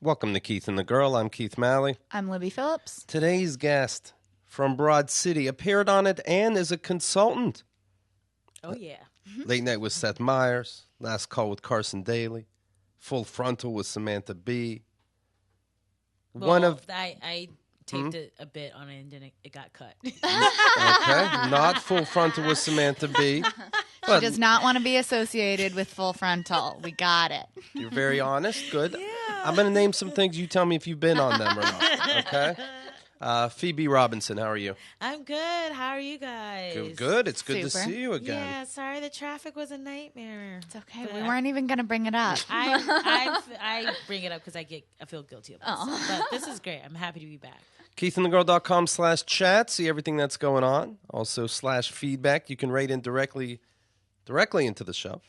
Welcome to Keith and the Girl. I'm Keith Malley. I'm Libby Phillips. Today's guest from Broad City appeared on it and is a consultant. Oh, yeah. Late Night with Seth Meyers, Last Call with Carson Daly, Full Frontal with Samantha Bee. Well, I taped it a bit on it and then it got cut. Okay, not Full Frontal with Samantha Bee. She does not want to be associated with Full Frontal. We got it. You're very honest. Good. Yeah. I'm going to name some things. You tell me if you've been on them or not. Okay? Phoebe Robinson, how are you? I'm good. How are you guys? Good. It's good to Super. see you again. Yeah, sorry the traffic was a nightmare. It's okay. We weren't even going to bring it up. I bring it up because I feel guilty about it. But this is great. I'm happy to be back. KeithAndTheGirl.com/chat. See everything that's going on. Also /feedback. You can write in directly into the show.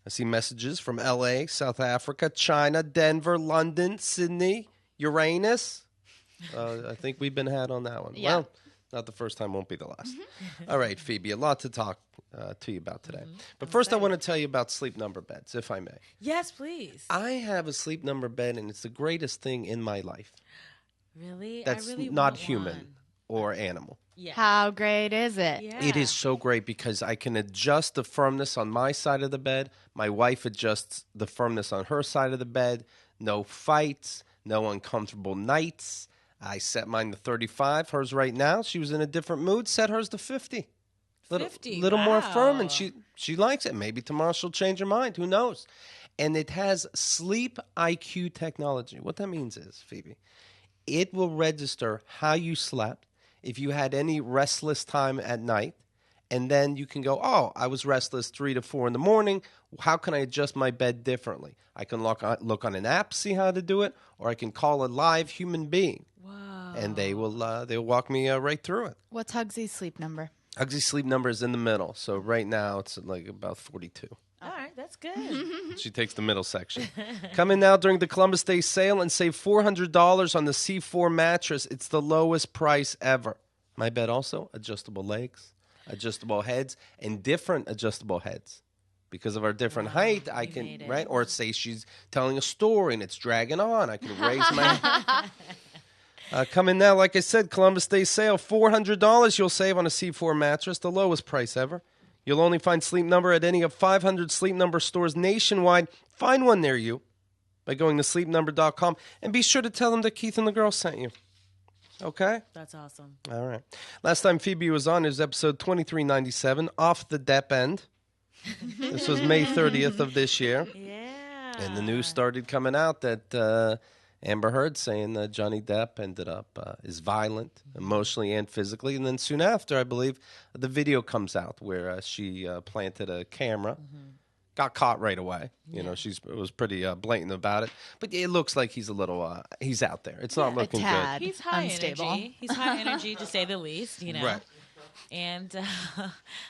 I see messages from L.A., South Africa, China, Denver, London, Sydney, Uranus. I think we've been had on that one. Yeah. Well, not the first time, won't be the last. All right, Phoebe, a lot to talk to you about today. But first, I want to tell you about sleep number beds, if I may. Yes, please. I have a sleep number bed, and it's the greatest thing in my life. Really? That's I really not want human one. or animal. Yeah. How great is it? Yeah. It is so great because I can adjust the firmness on my side of the bed. My wife adjusts the firmness on her side of the bed. No fights, no uncomfortable nights. I set mine to 35. Hers right now, she was in a different mood. Set hers to 50. 50, little more firm, and wow. she likes it. Maybe tomorrow she'll change her mind. Who knows? And it has sleep IQ technology. What that means is, Phoebe, it will register how you slept, if you had any restless time at night, and then you can go, oh, I was restless 3 to 4 in the morning. How can I adjust my bed differently? I can look on an app, see how to do it, or I can call a live human being, Wow. and they'll walk me right through it. What's Hugsy's sleep number? Hugsy's sleep number is in the middle, so right now it's like about 42. All right, that's good. She takes the middle section. Come in now during the Columbus Day sale and save $400 on the C4 mattress. It's the lowest price ever. My bed also, adjustable legs, adjustable heads, and different adjustable heads. Because of our different height, I can, made it. right? Or say she's telling a story and it's dragging on. I can raise my come in now, like I said, Columbus Day sale, $400 you'll save on a C4 mattress, the lowest price ever. You'll only find Sleep Number at any of 500 Sleep Number stores nationwide. Find one near you by going to sleepnumber.com. And be sure to tell them that Keith and the Girl sent you. Okay? That's awesome. All right. Last time Phoebe was on is episode 2397, Off the Depp End. This was May 30th of this year. Yeah. And the news started coming out that Amber Heard saying that Johnny Depp ended up is violent, emotionally and physically. And then soon after, I believe, the video comes out where she planted a camera, got caught right away. You know, she was pretty blatant about it. But it looks like he's a little, he's out there. It's not looking tad. good. He's high Unstable. energy. He's high energy, to say the least, you know. Right. And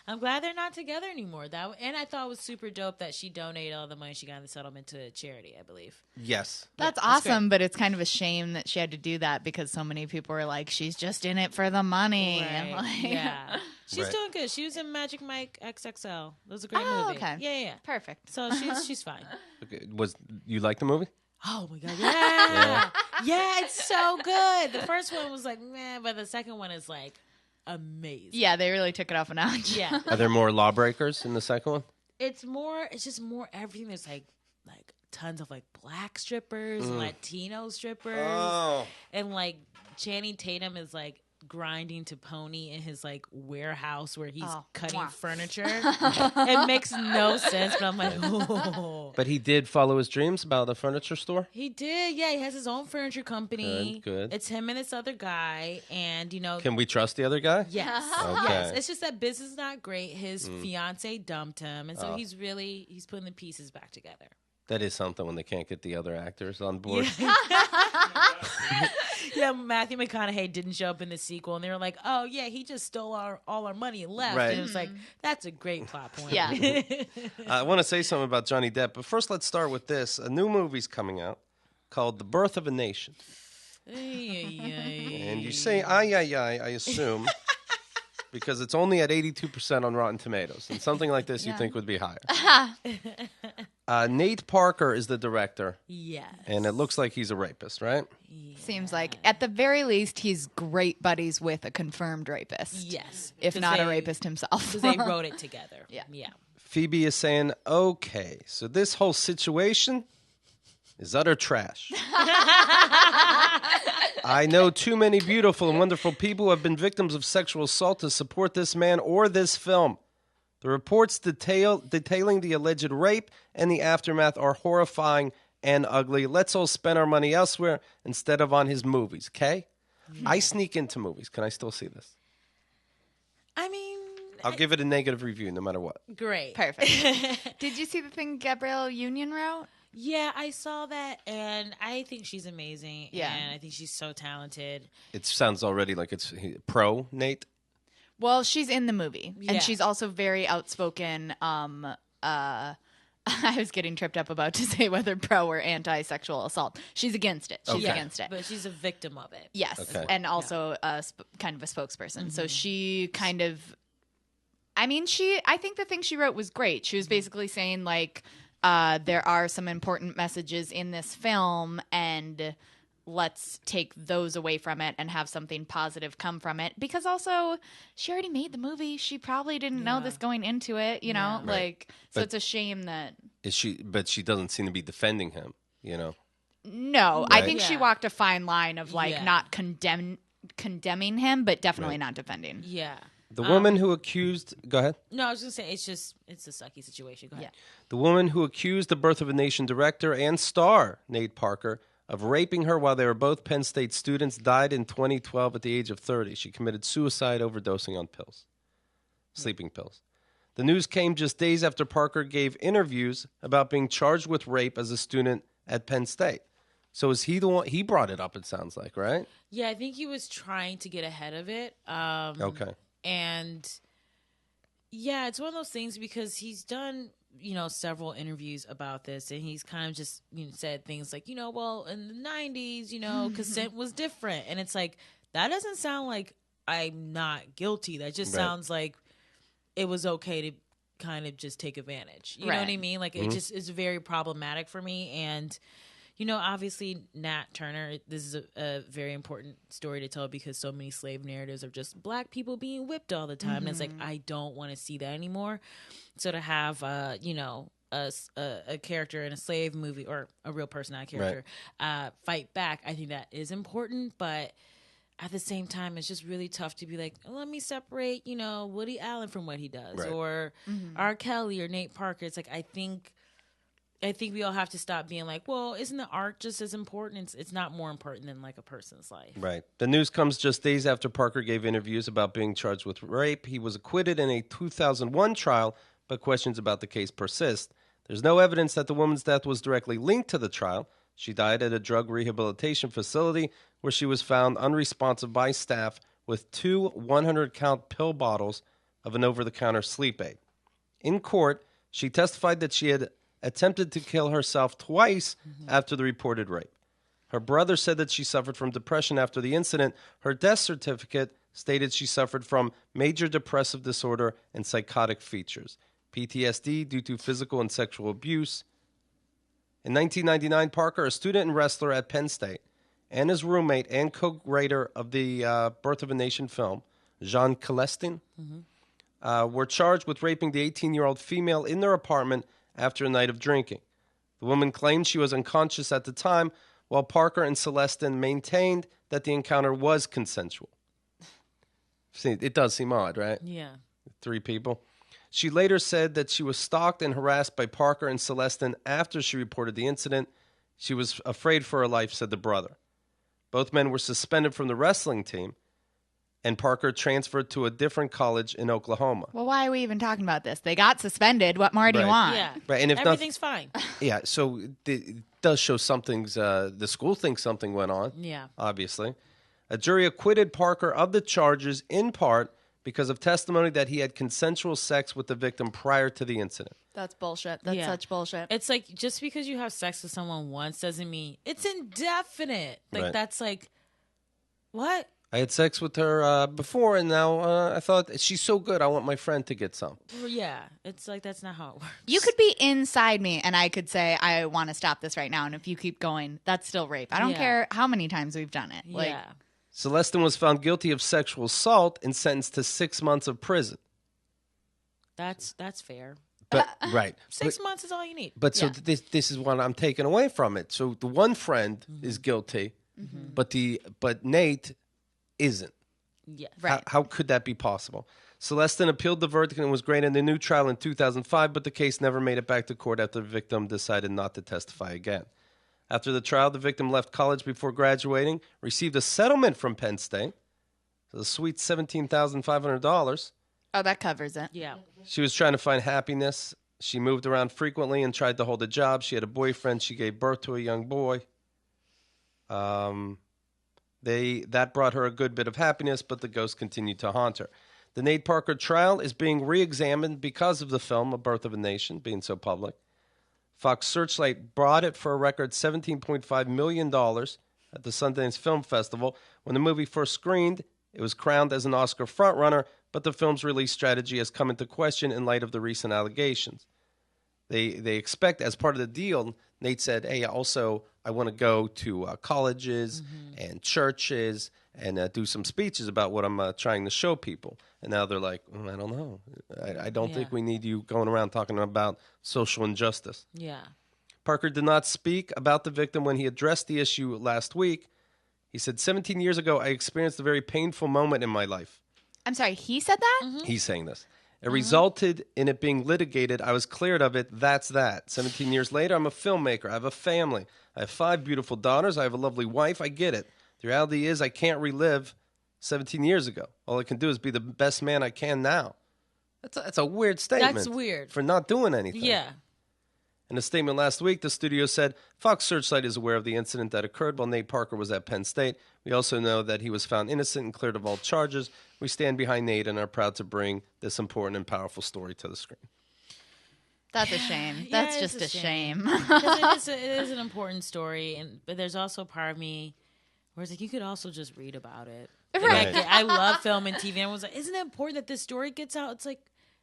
I'm glad they're not together anymore. And I thought it was super dope that she donated all the money she got in the settlement to charity, I believe. Yes. That's awesome, but it's kind of a shame that she had to do that because so many people were like, she's just in it for the money. And Right. like, Yeah. She's Right. doing good. She was in Magic Mike XXL. It was a great Oh, movie. okay. Yeah. Perfect. So she's fine. Okay. You like the movie? Oh my God. Yeah. Yeah, it's so good. The first one was like, meh, but the second one is like amazing. Yeah, they really took it off a notch. Yeah. Are there more lawbreakers in the second one? It's just more everything. There's like tons of like black strippers, Latino strippers. Oh. And like Channing Tatum is like grinding to pony in his like warehouse where he's cutting Mwah. furniture. It makes no sense, but I'm like, oh. But he did follow his dreams about a furniture store? He did, yeah. He has his own furniture company. Good. It's him and this other guy, and you know. Can we trust the other guy? Yes. Okay. Yes. It's just that business is not great. His fiance dumped him, and so he's putting the pieces back together. That is something when they can't get the other actors on board. Yeah, Matthew McConaughey didn't show up in the sequel, and they were like, "Oh yeah, he just stole all our money and left." Right. And it was like, "That's a great plot point." Yeah. I want to say something about Johnny Depp, but first let's start with this. A new movie's coming out called The Birth of a Nation. And you say, I assume, because it's only at 82% on Rotten Tomatoes. And something like this you think would be higher. Nate Parker is the director, Yes. and it looks like he's a rapist, right? Seems like, at the very least, he's great buddies with a confirmed rapist. Yes. If not a rapist himself. Because they wrote it together. Yeah. Yeah. Phoebe is saying, okay, so this whole situation is utter trash. I know too many beautiful and wonderful people who have been victims of sexual assault to support this man or this film. The reports detailing the alleged rape and the aftermath are horrifying and ugly. Let's all spend our money elsewhere instead of on his movies, okay? I sneak into movies. Can I still see this? I mean, I'll give it a negative review no matter what. great. Perfect. Did you see the thing Gabrielle Union wrote? Yeah, I saw that, and I think she's amazing. Yeah. And I think she's so talented. It sounds already like it's pro, Nate. Well, she's in the movie, Yeah. and she's also very outspoken. I was getting tripped up about to say whether pro or anti-sexual assault. She's against it. She's Okay. against it. But she's a victim of it. Yes, Okay. and also kind of a spokesperson. So she kind of, I mean, I think the thing she wrote was great. She was basically saying, like, there are some important messages in this film, and let's take those away from it and have something positive come from it. Because also, she already made the movie. She probably didn't know this going into it, you know? Yeah. Like, so But- it's a shame that... But she doesn't seem to be defending him, you know? No, I Right. think she Yeah. walked a fine line of, like, Yeah. not condemning him, but definitely Right. not defending. Yeah. The woman who accused... Go ahead. No, I was going to say, it's a sucky situation. Go ahead. The woman who accused the Birth of a Nation director and star, Nate Parker, of raping her while they were both Penn State students died in 2012 at the age of 30. She committed suicide overdosing on pills, sleeping pills. The news came just days after Parker gave interviews about being charged with rape as a student at Penn State. So is he the one? He brought it up, it sounds like, right? Yeah, I think he was trying to get ahead of it. Okay. And yeah, it's one of those things because he's done, several interviews about this, and he's kind of just said things like, well, in the 90s, consent was different. And it's like, that doesn't sound like I'm not guilty. That just Right. sounds like it was okay to kind of just take advantage. You know what I Right. mean? Like, it just is very problematic for me. And obviously, Nat Turner, this is a very important story to tell because so many slave narratives of just black people being whipped all the time. And it's like, I don't want to see that anymore. So to have, a character in a slave movie or a real person, not a character, fight back, I think that is important. But at the same time, it's just really tough to be like, let me separate, Woody Allen from what he does Right. or R. Kelly or Nate Parker. It's like, I think we all have to stop being like, well, isn't the art just as important? It's not more important than like a person's life. Right. The news comes just days after Parker gave interviews about being charged with rape. He was acquitted in a 2001 trial, but questions about the case persist. There's no evidence that the woman's death was directly linked to the trial. She died at a drug rehabilitation facility where she was found unresponsive by staff with 2 100-count pill bottles of an over-the-counter sleep aid. In court, she testified that she had attempted to kill herself twice after the reported rape. Her brother said that she suffered from depression after the incident. Her death certificate stated she suffered from major depressive disorder and psychotic features, PTSD due to physical and sexual abuse. In 1999, Parker, a student and wrestler at Penn State, and his roommate and co-writer of the Birth of a Nation film, Jean Celestin, were charged with raping the 18-year-old female in their apartment after a night of drinking. The woman claimed she was unconscious at the time, while Parker and Celestin maintained that the encounter was consensual. See, it does seem odd, right? Yeah. 3 people. She later said that she was stalked and harassed by Parker and Celestin after she reported the incident. She was afraid for her life, said the brother. Both men were suspended from the wrestling team, and Parker transferred to a different college in Oklahoma. Well, why are we even talking about this? They got suspended. What more do you Right. want? Yeah. Right, and if not- everything's fine. Yeah, so it does show something's, the school thinks something went on, Yeah. obviously. A jury acquitted Parker of the charges in part because of testimony that he had consensual sex with the victim prior to the incident. That's bullshit. That's Yeah. such bullshit. It's like just because you have sex with someone once doesn't mean it's indefinite. Like Right. that's like what? I had sex with her before, and now I thought she's so good. I want my friend to get some. Well, yeah, it's like that's not how it works. You could be inside me, and I could say, I want to stop this right now. And if you keep going, that's still rape. I don't Yeah. care how many times we've done it. Like, Yeah. Celestin was found guilty of sexual assault and sentenced to 6 months of prison. That's fair. But right, 6 months is all you need. But so Yeah. this is what I'm taking away from it. So the one friend is guilty, but Nate isn't. Yeah. right. How could that be possible? Celestin appealed the verdict and was granted a new trial in 2005, but the case never made it back to court after the victim decided not to testify again. After the trial, the victim left college before graduating, received a settlement from Penn State, so a sweet $17,500. Oh, that covers it. Yeah. She was trying to find happiness. She moved around frequently and tried to hold a job. She had a boyfriend. She gave birth to a young boy. That brought her a good bit of happiness, but the ghost continued to haunt her. The Nate Parker trial is being re-examined because of the film A Birth of a Nation being so public. Fox Searchlight bought it for a record $17.5 million at the Sundance Film Festival. When the movie first screened, it was crowned as an Oscar frontrunner, but the film's release strategy has come into question in light of the recent allegations. They expect, as part of the deal, Nate said, hey, also, I want to go to colleges and churches and do some speeches about what I'm trying to show people. And now they're like, I don't know. I don't think we need you going around talking about social injustice. Yeah. Parker did not speak about the victim when he addressed the issue last week. He said, 17 years ago, I experienced a very painful moment in my life. I'm sorry, he said that? He's saying this. It resulted in it being litigated. I was cleared of it. That's that. 17 years later, I'm a filmmaker. I have a family. I have 5 beautiful daughters. I have a lovely wife. I get it. The reality is I can't relive 17 years ago. All I can do is be the best man I can now. That's a weird statement. That's weird. For not doing anything. Yeah. In a statement last week, the studio said, Fox Searchlight is aware of the incident that occurred while Nate Parker was at Penn State. We also know that he was found innocent and cleared of all charges. We stand behind Nate and are proud to bring this important and powerful story to the screen. That's a shame. Yeah, That's it's just a a shame. shame. 'Cause it is an important story, but there's also part of me where it's like you could also just read about it. Like, Right. I love film and TV, and I was like, isn't it important that this story gets out? It's like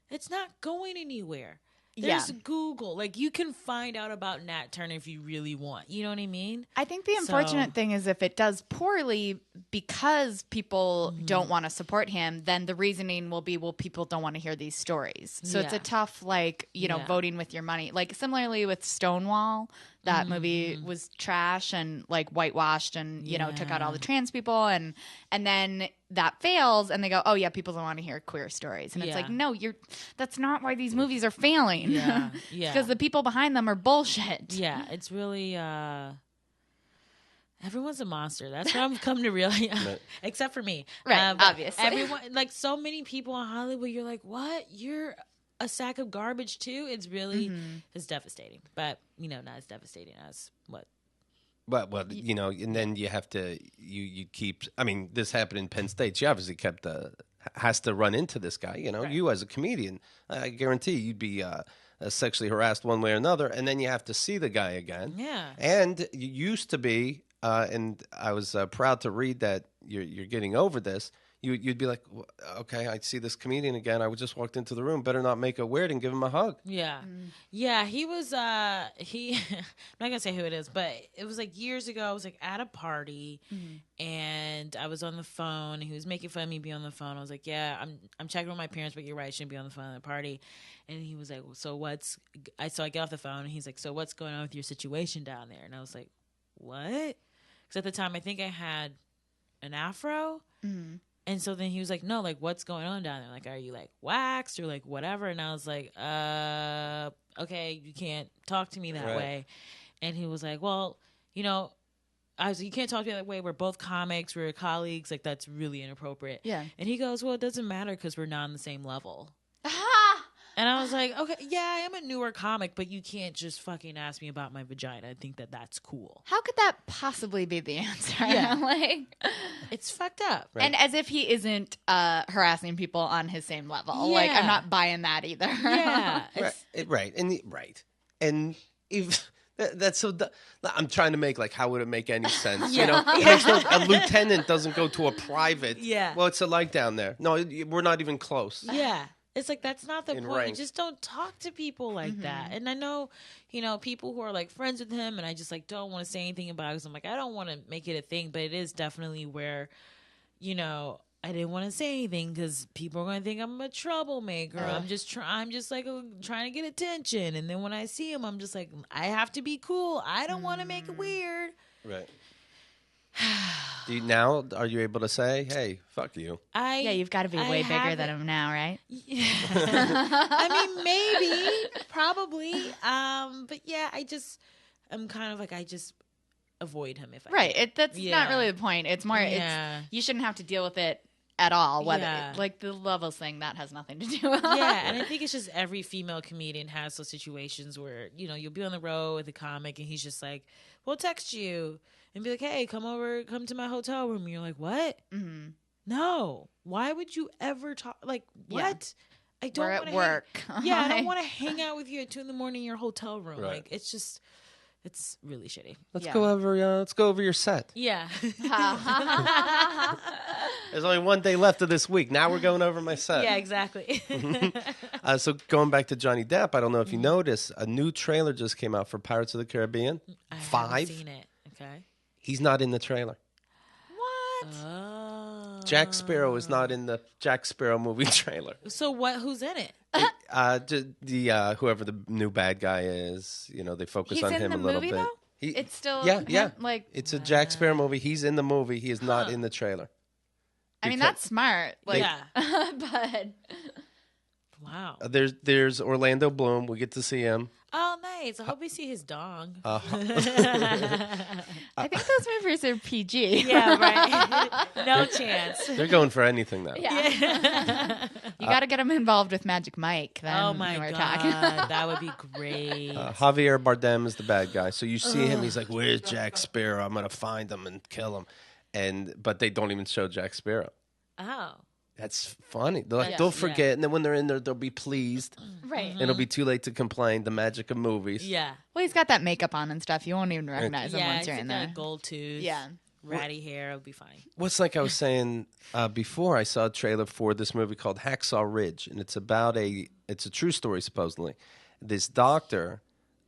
it's not going anywhere. There's Yeah. Google. Like you can find out about Nat Turner if you really want. You know what I mean? I think the unfortunate thing is if it does poorly because people don't want to support him, then the reasoning will be, well, people don't want to hear these stories. So it's a Yeah. tough, voting with your money. Like similarly with Stonewall, that movie was trash and like whitewashed and, took out all the trans people and then that fails and they go, oh yeah, people don't want to hear queer stories. And it's like, no, that's not why these movies are failing. Yeah. Because the people behind them are bullshit. Yeah, it's really everyone's a monster. That's what I'm coming to realize. Except for me. Right, but obviously. Everyone, like so many people in Hollywood, you're like, what? You're a sack of garbage too? It's really it's devastating. But, not as devastating as what. But and then you have to you keep. I mean, this happened in Penn State. She obviously has to run into this guy. Right. You as a comedian, I guarantee you'd be sexually harassed one way or another, and then you have to see the guy again. Yeah. And you used to be, and I was proud to read that you're getting over this. You'd be like, okay, I see this comedian again. I just walked into the room. Better not make it weird and give him a hug. Yeah. Yeah, he was I'm not gonna say who it is, but it was like years ago. I was like at a party and I was on the phone. He was making fun of me being on the phone. I was like, yeah, I'm checking with my parents, but you're right, I shouldn't be on the phone at the party. And he was like, so I get off the phone and he's like, so what's going on with your situation down there? And I was like, what? Because at the time I think I had an afro. And so then he was like, no, like, what's going on down there? Like, are you, like, waxed or, like, whatever? And I was like, okay, you can't talk to me that way. And he was like, well, I was like, you can't talk to me that way. We're both comics. We're colleagues. Like, that's really inappropriate. Yeah. And he goes, well, it doesn't matter because we're not on the same level. And I was like, okay, yeah, I am a newer comic, but you can't just fucking ask me about my vagina. I think that's cool. How could that possibly be the answer? Yeah. It's fucked up. And as if he isn't harassing people on his same level. Like, I'm not buying that either. Yeah. Right. And if That's so. I'm trying to make like, how would it make any sense? Yeah. You know, it makes a lieutenant doesn't go to a private. Yeah. Well, it's like down there. No, we're not even close. Yeah. It's like, that's not the In point. rank. Just don't talk to people like that. And I know, people who are like friends with him, and I just like don't want to say anything about it because I'm like, I don't want to make it a thing, but it is definitely where, I didn't want to say anything because people are going to think I'm a troublemaker. I'm just trying to get attention. And then when I see him, I'm just like, I have to be cool. I don't want to make it weird. Right. Now, are you able to say, "Hey, fuck you"? Yeah, you've got to be way bigger than him now, right? Yeah. I mean, maybe, probably. But yeah, I'm kind of like, I just avoid him if I can. That's not really the point. It's more, you shouldn't have to deal with it at all. Whether like the levels thing, that has nothing to do with it. Yeah, and I think it's just every female comedian has those situations where, you'll be on the road with a comic and he's just like, we'll text you and be like, hey, come to my hotel room. And you're like, what? Mm-hmm. No. Why would you ever talk? Like, what? I don't We're at work. I don't want to hang out with you at 2 a.m. in your hotel room. Right. Like, it's really shitty. Let's go over your set. Yeah. There's only one day left of this week. Now we're going over my set. Yeah, exactly. So going back to Johnny Depp, I don't know if you noticed, a new trailer just came out for Pirates of the Caribbean. I 5. haven't seen it. Okay. He's not in the trailer. What? Oh. Jack Sparrow is not in the Jack Sparrow movie trailer. So who's in it? Whoever the new bad guy is, they focus He's on in him the a little movie, bit. though? It's still yeah. like It's a Jack Sparrow movie. He's in the movie. He is not in the trailer. I mean, that's smart. Like, Yeah. but Wow. There's Orlando Bloom. We get to see him. Oh, nice. I hope we see his dong. I think those movies are PG. Yeah, right. No chance. They're going for anything now. Yeah. You got to get him involved with Magic Mike. Then Oh my we're God. talking. That would be great. Javier Bardem is the bad guy. So you see him. He's like, "Where's Jack Sparrow? I'm gonna find him and kill him." But they don't even show Jack Sparrow. Oh. That's funny. They'll Yes, they'll forget, and then when they're in there, they'll be pleased. Right. It'll be too late to complain. The magic of movies. Yeah. Well, he's got that makeup on and stuff. You won't even recognize him Yeah, once you're in got there. a gold tooth. Yeah. Ratty hair. It'll be fine. What's like I was saying before, I saw a trailer for this movie called Hacksaw Ridge, and it's about it's a true story supposedly. This doctor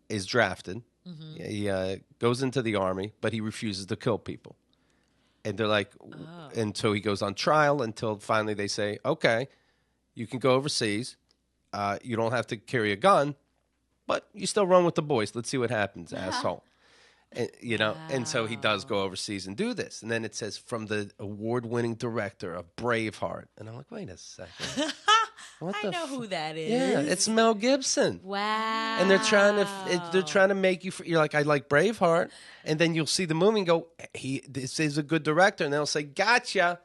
is drafted. Mm-hmm. He goes into the army, but he refuses to kill people. And they're like, and so he goes on trial until finally they say, okay, you can go overseas. You don't have to carry a gun, but you still run with the boys. Let's see what happens, asshole. And, and so he does go overseas and do this. And then it says from the award-winning director of Braveheart. And I'm like, wait a second. I know who that is. Yeah, it's Mel Gibson. Wow. And they're trying to make you. You're like, I like Braveheart, and then you'll see the movie and go, this is a good director, and they'll say, gotcha.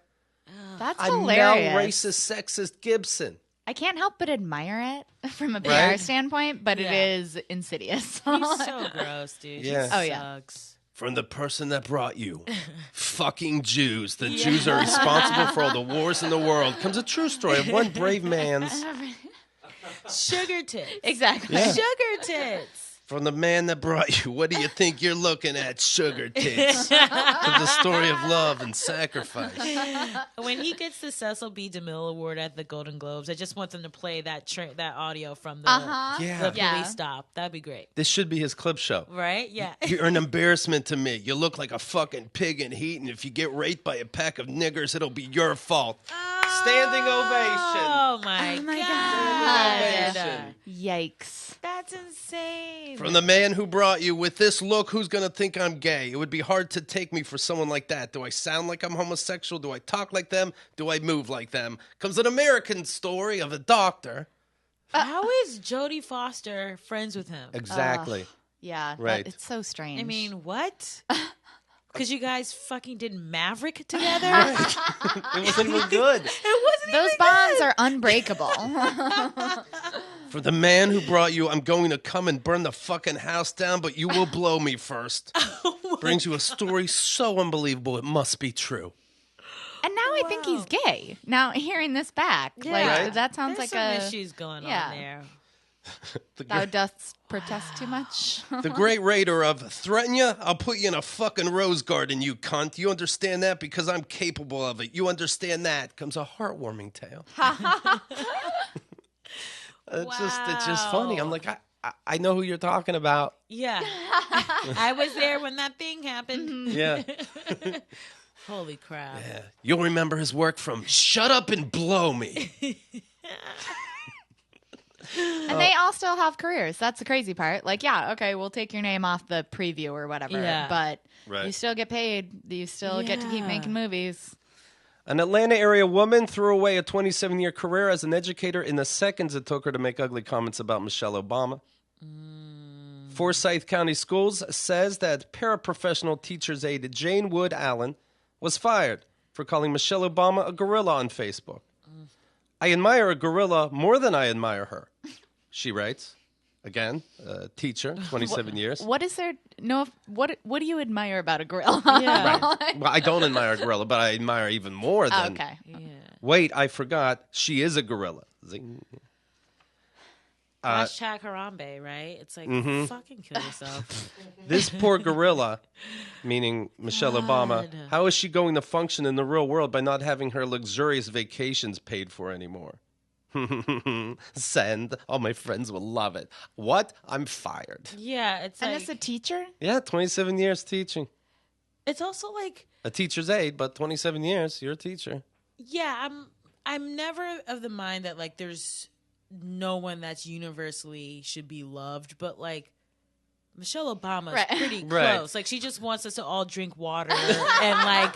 That's I'm hilarious. now racist, sexist Gibson. I can't help but admire it from a PR standpoint, but it is insidious. He's so gross, dude. Yeah. He sucks. From the person that brought you, fucking Jews. The Jews are responsible for all the wars in the world. Comes a true story of one brave man's. Sugar tits. Exactly. Yeah. Sugar tits. From the man that brought you. What do you think you're looking at, sugar tits? It's a story of love and sacrifice. When he gets the Cecil B. DeMille Award at the Golden Globes, I just want them to play that audio from the police stop. That'd be great. This should be his clip show. Right? Yeah. You're an embarrassment to me. You look like a fucking pig in heat, and if you get raped by a pack of niggers, it'll be your fault. Standing ovation. Oh my God. Ovation. Yikes. That's insane. From the man who brought you, with this look, who's going to think I'm gay? It would be hard to take me for someone like that. Do I sound like I'm homosexual? Do I talk like them? Do I move like them? Comes an American story of a doctor. How is Jodie Foster friends with him? Exactly. Yeah. Right. It's so strange. I mean, what? Because you guys fucking did Maverick together? It wasn't even good. those bonds are unbreakable. For the man who brought you, I'm going to come and burn the fucking house down, but you will blow me first. Brings you a story so unbelievable, it must be true. And now I think he's gay. Now hearing this back, Yeah. like Right? that sounds There's like some issues going on there. Thou dost protest too much. The great raider of threaten you, I'll put you in a fucking rose garden, you cunt. You understand that? Because I'm capable of it. You understand that? Comes a heartwarming tale. It's just funny. I'm like, I know who you're talking about. Yeah. I was there when that thing happened. Yeah. Holy crap. Yeah. You'll remember his work from Shut Up and Blow Me. And they all still have careers. That's the crazy part. Like, yeah, okay, we'll take your name off the preview or whatever. Yeah. But Right. you still get paid. You still get to keep making movies. An Atlanta area woman threw away a 27-year career as an educator in the seconds it took her to make ugly comments about Michelle Obama. Forsyth County Schools says that paraprofessional teacher's aide Jane Wood Allen was fired for calling Michelle Obama a gorilla on Facebook. I admire a gorilla more than I admire her, she writes. Again, teacher, 27 years. What is there? No. What do you admire about a gorilla? Yeah. Right. Well, I don't admire a gorilla, but I admire even more than. Okay. Yeah. Wait, I forgot. She is a gorilla. Zing. Hashtag Harambe, right? It's like, fucking kill yourself. This poor gorilla, meaning Michelle Obama, how is she going to function in the real world by not having her luxurious vacations paid for anymore? Send. All my friends will love it. What? I'm fired. Yeah, it's And like, it's a teacher? Yeah, 27 years teaching. it's also like, A teacher's aide, but 27 years, you're a teacher. yeah, I'm never of the mind that like there's no one that's universally should be loved, but like Michelle Obama's Right. pretty Right. close. Like she just wants us to all drink water and like,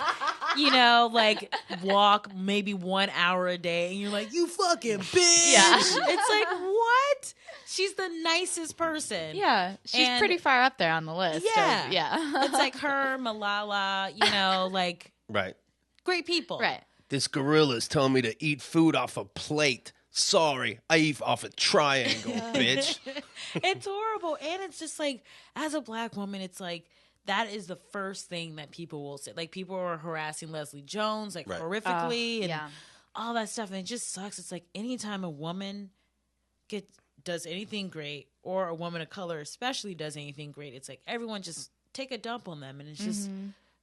you know, like walk maybe 1 hour a day, and you're like, you fucking bitch. Yeah. It's like, what? She's the nicest person. Yeah, she's And- pretty far up there on the list. Yeah. Yeah. It's like her, Malala, you know, like Right. great people. Right. This gorilla's telling me to eat food off a plate. Sorry, I eat off a triangle, bitch. It's horrible. And it's just like, as a black woman, it's like, that is the first thing that people will say. Like, people are harassing Leslie Jones, like, Right. horrifically, and yeah. all that stuff. And it just sucks. It's like, anytime a woman does anything great, or a woman of color especially does anything great, it's like, everyone just take a dump on them. And it's just,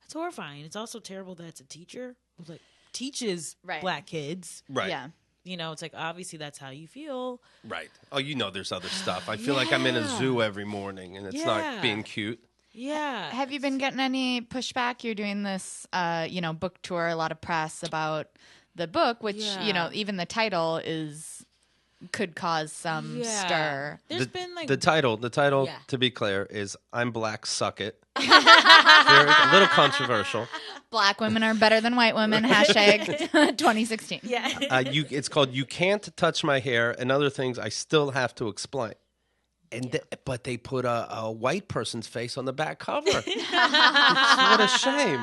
it's horrifying. It's also terrible that it's a teacher who, like, teaches Right. black kids. Right. Yeah. You know, it's like, obviously that's how you feel. Right. Oh, you know there's other stuff. I feel like I'm in a zoo every morning, and it's Yeah. not being cute. Yeah. Have you been getting any pushback? You're doing this, book tour, a lot of press about the book, which, Yeah. even the title could cause some stir. There's been like The title, Yeah. to be clear, is "I'm Black, Suck It." A little controversial. Black women are better than white women. Hashtag 2016. yeah. It's called "You Can't Touch My Hair" and other things I still have to explain. And but they put a white person's face on the back cover. What a shame.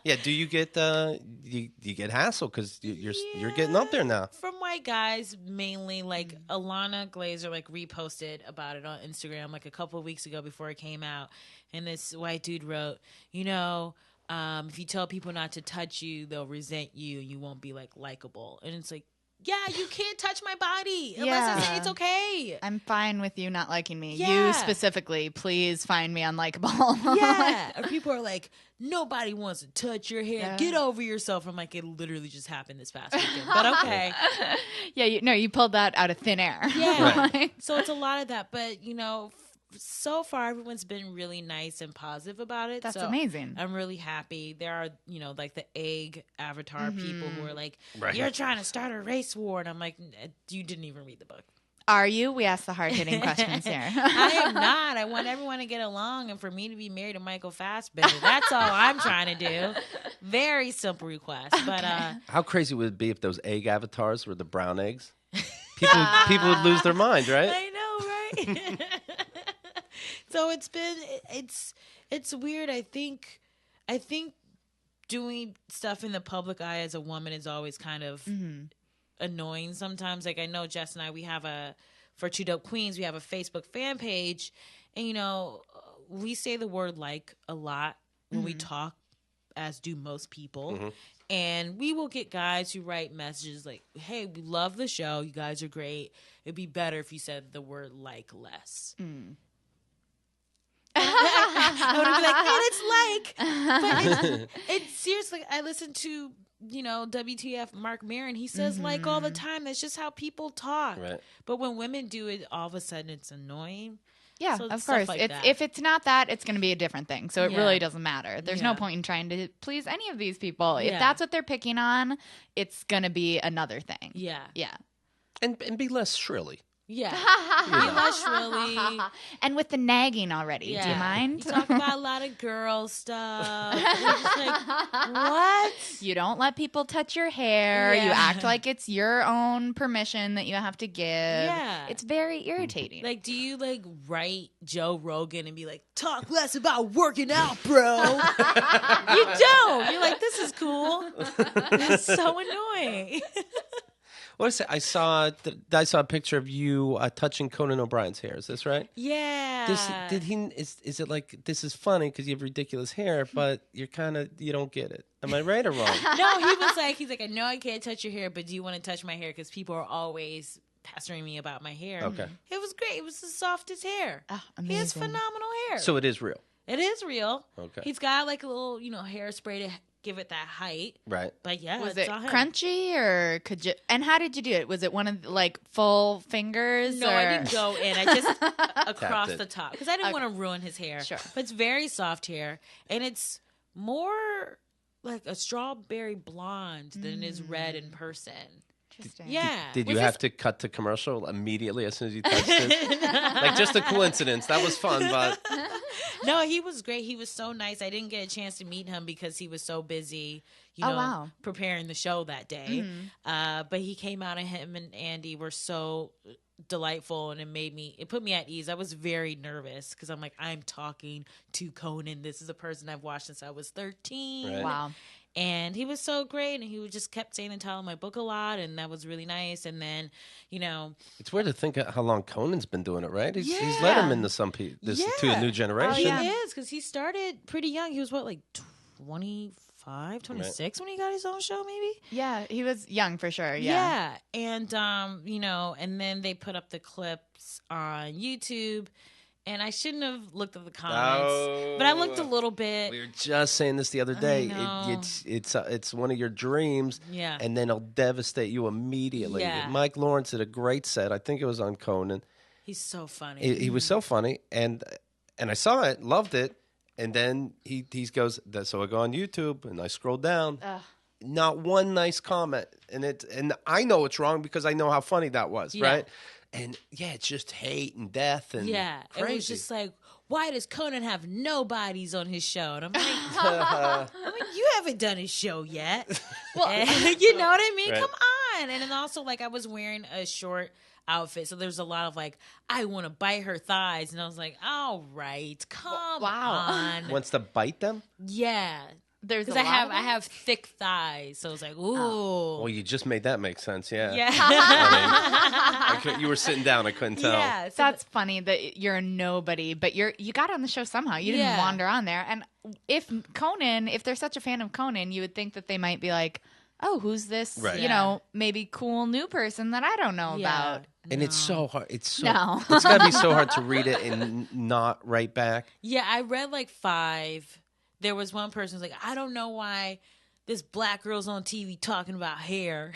Yeah. Do you get you get hassled because you're getting up there now? From white guys mainly. Like Alana Glazer like reposted about it on Instagram like a couple of weeks ago before it came out, and this white dude wrote, if you tell people not to touch you, they'll resent you and you won't be like likable. And it's like, yeah, you can't touch my body unless I say it's okay. I'm fine with you not liking me. Yeah. You specifically, please find me unlikable. Yeah. Or people are like, nobody wants to touch your hair. Yeah. Get over yourself. I'm like, it literally just happened this past weekend. But okay. Yeah, you pulled that out of thin air. Yeah. Like- So it's a lot of that. But, so far everyone's been really nice and positive about it. That's So amazing. I'm really happy. There are, like the egg avatar people who are like, Right. you're trying to start a race war. And I'm like, you didn't even read the book. Are you? We ask the hard-hitting questions here. I am not. I want everyone to get along and for me to be married to Michael Fassbender. That's all I'm trying to do. Very simple request. But How crazy would it be if those egg avatars were the brown eggs? People would lose their mind, right? I know, right? So it's weird. I think doing stuff in the public eye as a woman is always kind of annoying sometimes. Like I know Jess and I, we have for Two Dope Queens, we have a Facebook fan page, and we say the word like a lot when we talk as do most people. And we will get guys who write messages like, hey, we love the show. You guys are great. It'd be better if you said the word like less. I would be like, and it's like. But it's seriously, I listen to, WTF Mark Maron. He says like all the time. That's just how people talk. Right. But when women do it, all of a sudden it's annoying. Yeah, So of stuff course. like that. If it's not that, it's going to be a different thing. So it Yeah. really doesn't matter. There's no Yeah. point in trying to please any of these people. If Yeah. that's what they're picking on, it's going to be another thing. Yeah. Yeah. And be less shrilly. Yeah. Be less really. And with the nagging already, do you mind? You talk about a lot of girl stuff. You're just like, what? You don't let people touch your hair. Yeah. You act like it's your own permission that you have to give. Yeah. It's very irritating. Like, do you like write Joe Rogan and be like, talk less about working out, bro? You don't. You're like, this is cool. It's so annoying. What is it? I saw a picture of you touching Conan O'Brien's hair. Is this right? Yeah. Is it like, this is funny because you have ridiculous hair, but you don't get it. Am I right or wrong? No, he's like, I know I can't touch your hair, but do you want to touch my hair? Because people are always pestering me about my hair. Okay. It was great. It was the softest hair. Oh, He has amazing. phenomenal hair. So it is real. It is real. Okay. He's got like a little, hairspray to give it that height. Right. But yeah, Was it's it all him. crunchy or could you? And how did you do it? Was it one of like full fingers? No, or? I didn't go in. I just across Tapped it. the top because I didn't want to ruin his hair. Sure. But it's very soft hair, and it's more like a strawberry blonde than it is red in person. Interesting. Yeah. Did you Which have is- to cut to commercial immediately as soon as you touched it? Like just a coincidence. That was fun, but No, he was great. He was so nice. I didn't get a chance to meet him because he was so busy, Oh, wow. preparing the show that day. But he came out, and him and Andy were so delightful, and it put me at ease. I was very nervous because I'm like, I'm talking to Conan. This is a person I've watched since I was 13. Right. Wow. And he was so great, and he just kept saying and telling my book a lot, and that was really nice. And then, it's weird to think of how long Conan's been doing it, right? He's Yeah. led him into some to a new generation. he yeah. is, because he started pretty young. He was like 25, 26 when he got his own show, maybe? Yeah, he was young for sure. Yeah. And and then they put up the clips on YouTube, and I shouldn't have looked at the comments, but I looked a little bit. We were just saying this the other day. know. It's one of your dreams, Yeah. and then it'll devastate you immediately. Yeah. Mike Lawrence did a great set. I think it was on Conan. He's so funny. He was so funny, and I saw it, loved it, and then he goes. So I go on YouTube and I scroll down. Not one nice comment, and I know it's wrong because I know how funny that was, Yeah. right? And it's just hate and death and crazy. It was just like, why does Conan have nobodies on his show? And I'm like, you haven't done his show yet. Well, you know what I mean? Right. Come on. And then also, like, I was wearing a short outfit, so there's a lot of like, I want to bite her thighs, and I was like, all right, come on. Wants to bite them. Yeah. There's Because I have thick thighs, so it's like, ooh. Well, you just made that make sense, yeah. Yeah. You were sitting down. I couldn't tell. Yeah. So That's funny that you're a nobody, but you got on the show somehow. You didn't Yeah. wander on there. And if they're such a fan of Conan, you would think that they might be like, oh, who's this, Right. maybe cool new person that I don't know about. And it's so hard. It's No. It's got to be so hard to read it and not write back. Yeah, I read like 5. There was one person who was like, I don't know why this black girl's on TV talking about hair.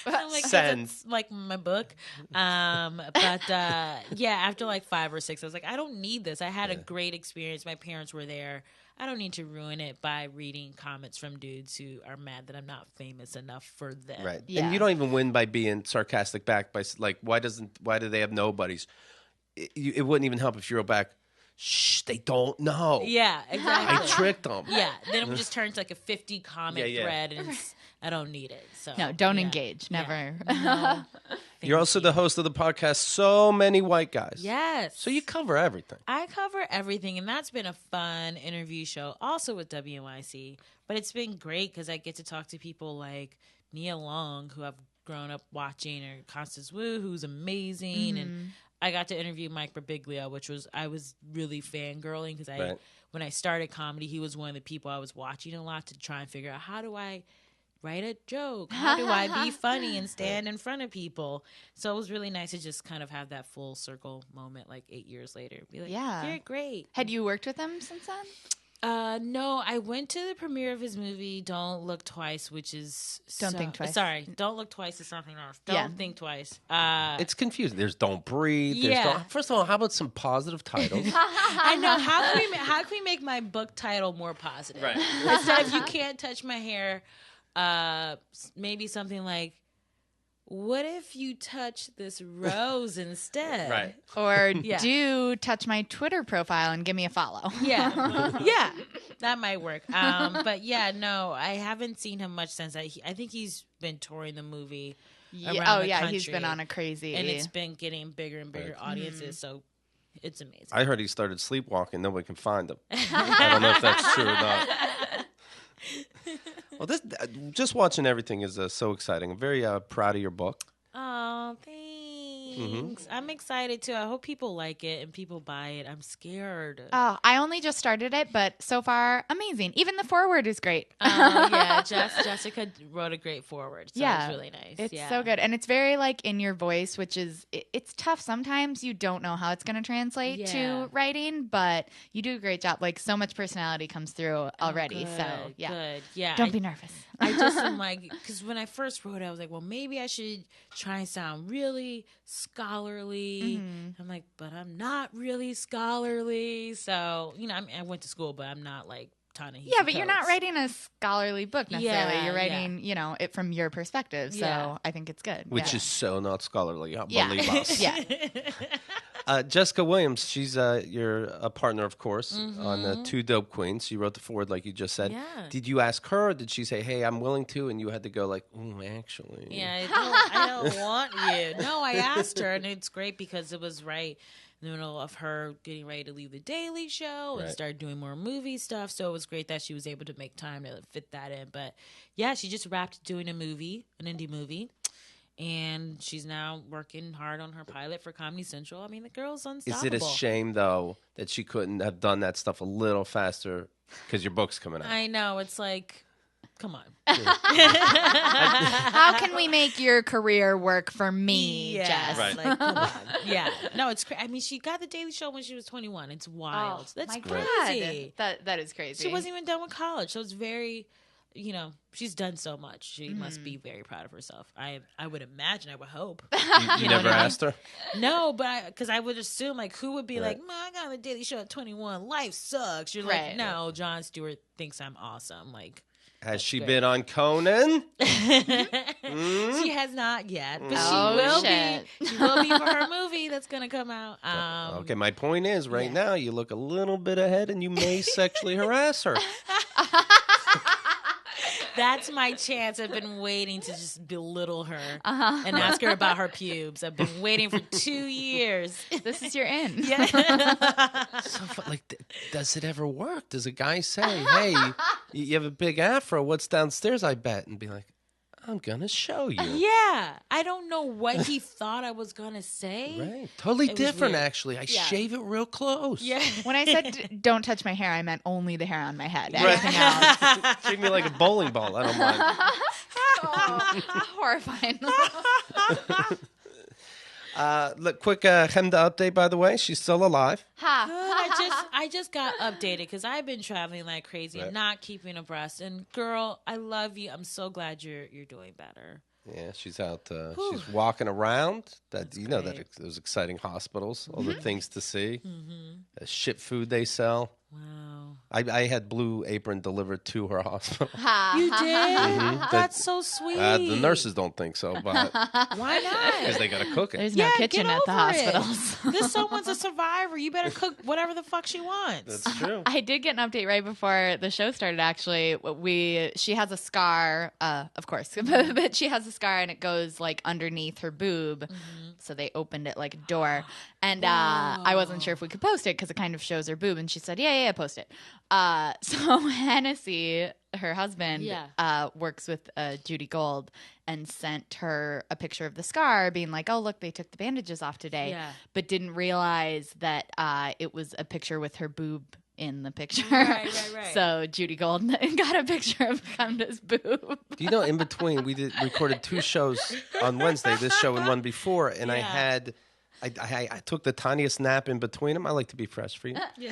I'm like, 'cause Send. that's like my book. But after like 5 or 6, I was like, I don't need this. I had a great experience. My parents were there. I don't need to ruin it by reading comments from dudes who are mad that I'm not famous enough for them. Right. Yeah. And you don't even win by being sarcastic back by like, why do they have nobodies? It wouldn't even help if you wrote back, shh, they don't know. Yeah, exactly. I tricked them. Yeah, then it would just turn to like a 50 comment Yeah. thread, and I don't need it. So No, don't yeah. engage. Yeah. Never. No. You're also the host of the podcast, So Many White Guys. Yes. So you cover everything. I cover everything, and that's been a fun interview show, also with WNYC. But it's been great because I get to talk to people like Nia Long, who I've grown up watching, or Constance Wu, who's amazing, and I got to interview Mike Birbiglia, which I was really fangirling because Right. when I started comedy, he was one of the people I was watching a lot to try and figure out how do I write a joke? How do I be funny and stand in front of people? So it was really nice to just kind of have that full circle moment like 8 years later. Be like, Yeah. you're great. Had you worked with him since then? No, I went to the premiere of his movie Don't Look Twice, which is Don't Think Twice. Sorry, Don't Look Twice is something else. Don't Think Twice. It's confusing. There's Don't Breathe. There's Yeah. First of all, how about some positive titles? I know. How can we make my book title more positive? Right. Instead of You Can't Touch My Hair, maybe something like, what if you touch this rose instead? Right. Or Yeah. do touch my Twitter profile and give me a follow. Yeah. Yeah. That might work. But yeah, no, I haven't seen him much since. I think he's been touring the movie around the country. He's been on a crazy... And it's been getting bigger and bigger audiences, so it's amazing. I heard he started sleepwalking. Nobody can find him. I don't know if that's true or not. Well, this just watching everything is so exciting. I'm very proud of your book. Oh, thanks. I'm excited too. I hope people like it and people buy it. I'm scared. Oh, I only just started it, but so far, amazing. Even the foreword is great. Yeah, Jessica wrote a great foreword, so Yeah. it's really nice. It's so good. And it's very like in your voice, which is, it's tough. Sometimes you don't know how it's going to translate Yeah. to writing, but you do a great job. Like so much personality comes through already. Good, So yeah, good. Yeah. don't be nervous. I just am like, because when I first wrote it, I was like, well, maybe I should try and sound really scholarly. I'm like, but I'm not really scholarly. So, I went to school, but I'm not like Ta-Nehisi Yeah, but you're not Coates. writing a scholarly book necessarily. Yeah, You're writing, it from your perspective. So Yeah. I think it's good. Which Yeah. is so not scholarly. Yeah. Believe us. Yeah. Jessica Williams, she's you're a partner, of course, on Two Dope Queens. She wrote the foreword, like you just said. Yeah. Did you ask her? Or did she say, "Hey, I'm willing to," and you had to go like, actually? Yeah, I don't want you. No, I asked her, and it's great because it was right in the middle of her getting ready to leave the Daily Show and Right. start doing more movie stuff. So it was great that she was able to make time to fit that in. But yeah, she just wrapped doing an indie movie. And she's now working hard on her pilot for Comedy Central. I mean, the girl's Is unstoppable. it a shame though that she couldn't have done that stuff a little faster because your book's coming out? I know. It's like, come on. How can we make your career work for me, Yeah, Jess? Right. like, come on. Yeah. No, it's crazy. I mean, she got the Daily Show when she was 21. It's wild. That's my crazy. God. That is crazy. She wasn't even done with college. So it's very, she's done so much. She must be very proud of herself. I would imagine, I would hope. You never asked her? No, but because I would assume, like, who would be like, man, I got on the Daily Show at 21. Life sucks. You're Right. like, no, Jon Stewart thinks I'm awesome. Like, Has she great. been on Conan? she has not yet, but she Oh, will shit. be. She will be for her movie that's going to come out. Okay, my point is, right yeah. now, you look a little bit ahead and you may sexually harass her. That's my chance. I've been waiting to just belittle her and ask her about her pubes. I've been waiting for 2 years. This is your in. Yeah. So, does it ever work? Does a guy say, "Hey, you have a big afro. What's downstairs?" I bet, and be like, "I'm gonna show you." Yeah. I don't know what he thought I was going to say. Right. Totally It was different, weird. actually. I Yeah. shave it real close. Yeah. When I said don't touch my hair, I meant only the hair on my head. Right. Everything else. Treat me like a bowling ball. I don't mind. Horrifying. Look, quick Chemda update, by the way. She's still alive. Ha. Good. I just got updated because I've been traveling like crazy Right. and not keeping abreast. And girl, I love you. I'm so glad you're doing better. Yeah, she's out. She's walking around. That that great. those exciting hospitals, all the things to see, the shit food they sell. Wow. I had Blue Apron delivered to her hospital. You did? Mhm. That's so sweet. The nurses don't think so, but Why not? because they gotta cook it. There's no Yeah, kitchen get at the over it. hospitals. This someone's a survivor. You better cook whatever the fuck she wants. That's true. I did get an update right before the show started. Actually, she has a scar, of course, but she has a scar and it goes like underneath her boob. So they opened it like a door, and I wasn't sure if we could post it because it kind of shows her boob. And she said, "Yeah, Yeah. Post it. So Hennessy, her husband, works with Judy Gold and sent her a picture of the scar being like, oh, look, they took the bandages off today, but didn't realize that it was a picture with her boob in the picture. Right. So Judy Gold got a picture of Conda's boob. Do you know, in between, we recorded 2 shows on Wednesday, this show and one before, and I took the tiniest nap in between them. I like to be fresh for you. You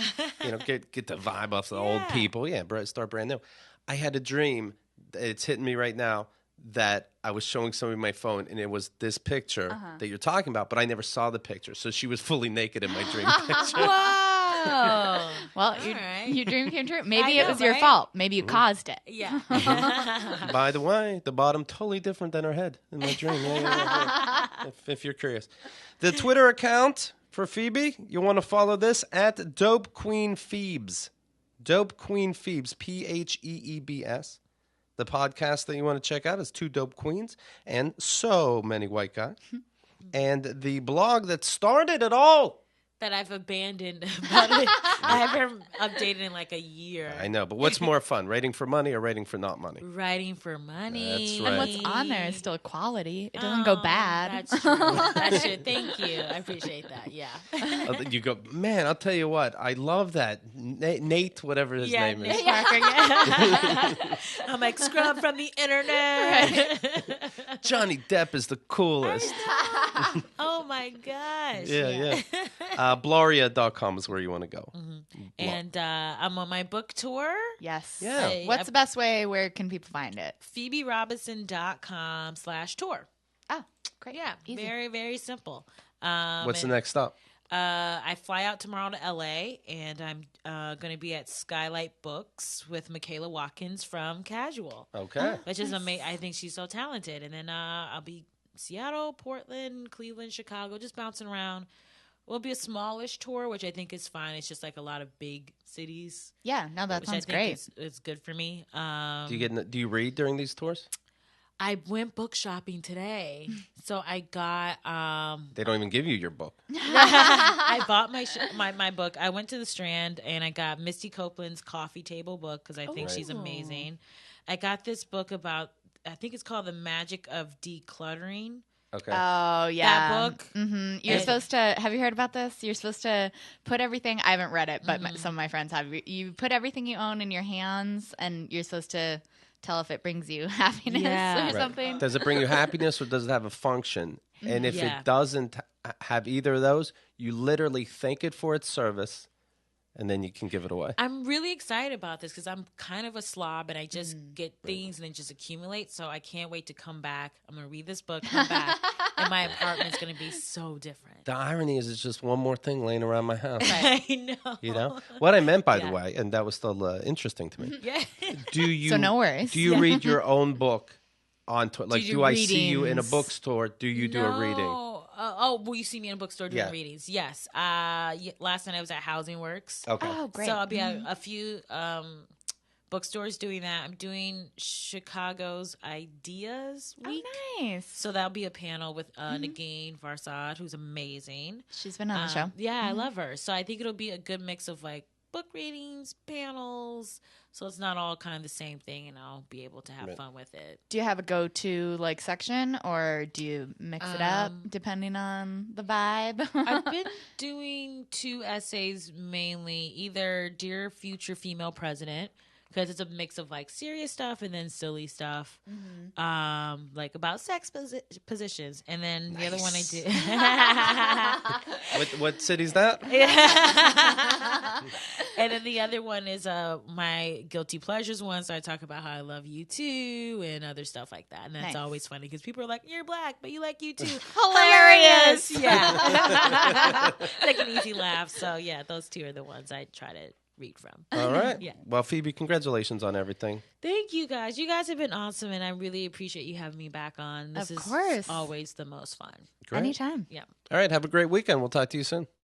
know, get the vibe off the old people. Yeah, start brand new. I had a dream, it's hitting me right now, that I was showing somebody my phone, and it was this picture that you're talking about, but I never saw the picture. So she was fully naked in my dream picture. Whoa. Well, your dream came true. Maybe it was your fault. Maybe you caused it. Yeah. By the way, the bottom totally different than her head in my dream. Yeah. If you're curious. The Twitter account for Phoebe, you want to follow this at Dope Queen Phoebes. Dope Queen Phoebes, Pheebs. The podcast that you want to check out is 2 Dope Queens and so many white guys. And the blog that started it all. That I've abandoned. I haven't updated in like a year. I know, but what's more fun, writing for money or writing for not money? Writing for money. That's right. And what's on there is still quality. It doesn't go bad. That's true. That's true. Thank you. I appreciate that. Yeah. You go, man, I'll tell you what. I love that. Nate, whatever his name is. Nate Parker, I'm like, scrub from the internet. Johnny Depp is the coolest. Oh, my gosh. Yeah. Bloria.com is where you want to go. And I'm on my book tour. Yes. Yeah. What's the best way? Where can people find it? PhoebeRobinson.com/tour. Oh, great. Yeah. Easy. Very, very simple. What's the next stop? I fly out tomorrow to LA, and I'm going to be at Skylight Books with Michaela Watkins from Casual. Okay. Which is amazing. I think she's so talented. And then I'll be Seattle, Portland, Cleveland, Chicago, just bouncing around. Will be a smallish tour, which I think is fine. It's just like a lot of big cities. Yeah, no, that sounds great. It's good for me. Do you read during these tours? I went book shopping today, so I got. They don't even give you your book. I bought my book. I went to the Strand and I got Misty Copeland's Coffee Table book because I think she's amazing. I got this book about. I think it's called The Magic of Decluttering. Okay. Oh, yeah. That book. Mm-hmm. You're supposed to, have you heard about this? You're supposed to put everything, I haven't read it, but some of my friends have. You put everything you own in your hands, and you're supposed to tell if it brings you happiness or something. Does it bring you happiness, or does it have a function? And if it doesn't have either of those, you literally thank it for its service, and then you can give it away. I'm really excited about this because I'm kind of a slob and I just get things and then just accumulate. So I can't wait to come back. I'm going to read this book, come back, and my apartment's going to be so different. The irony is it's just one more thing laying around my house. I know. You know? What I meant, by the way, and that was still interesting to me. Yeah. So no worries. Do you read your own book on tour? Like, do I see you in a readings? bookstore? Do you do a reading? Will you see me in a bookstore doing readings? Yes. Last night I was at Housing Works. Okay. Oh, great. So I'll be at a few bookstores doing that. I'm doing Chicago's Ideas Week. Oh, nice. So that'll be a panel with Nagin Farsad, who's amazing. She's been on the show. Yeah, I love her. So I think it'll be a good mix of like book readings, panels. So it's not all kind of the same thing, and I'll be able to have fun with it. Do you have a go-to like section, or do you mix it up depending on the vibe? I've been doing 2 essays mainly, either Dear Future Female President, because it's a mix of like serious stuff and then silly stuff, like about sex positions. And then the other one I did. What city's that? And then the other one is my guilty pleasures one. So I talk about how I love U2 and other stuff like that. And that's always funny because people are like, "You're black, but you like U2." Hilarious. Yeah. Like an easy laugh. So yeah, those 2 are the ones I try to read from. All right. Yeah. Well, Phoebe, congratulations on everything. Thank you guys. You guys have been awesome, and I really appreciate you having me back on. This Of is course. always the most fun. Great. Anytime. Yeah. All right. Have a great weekend. We'll talk to you soon.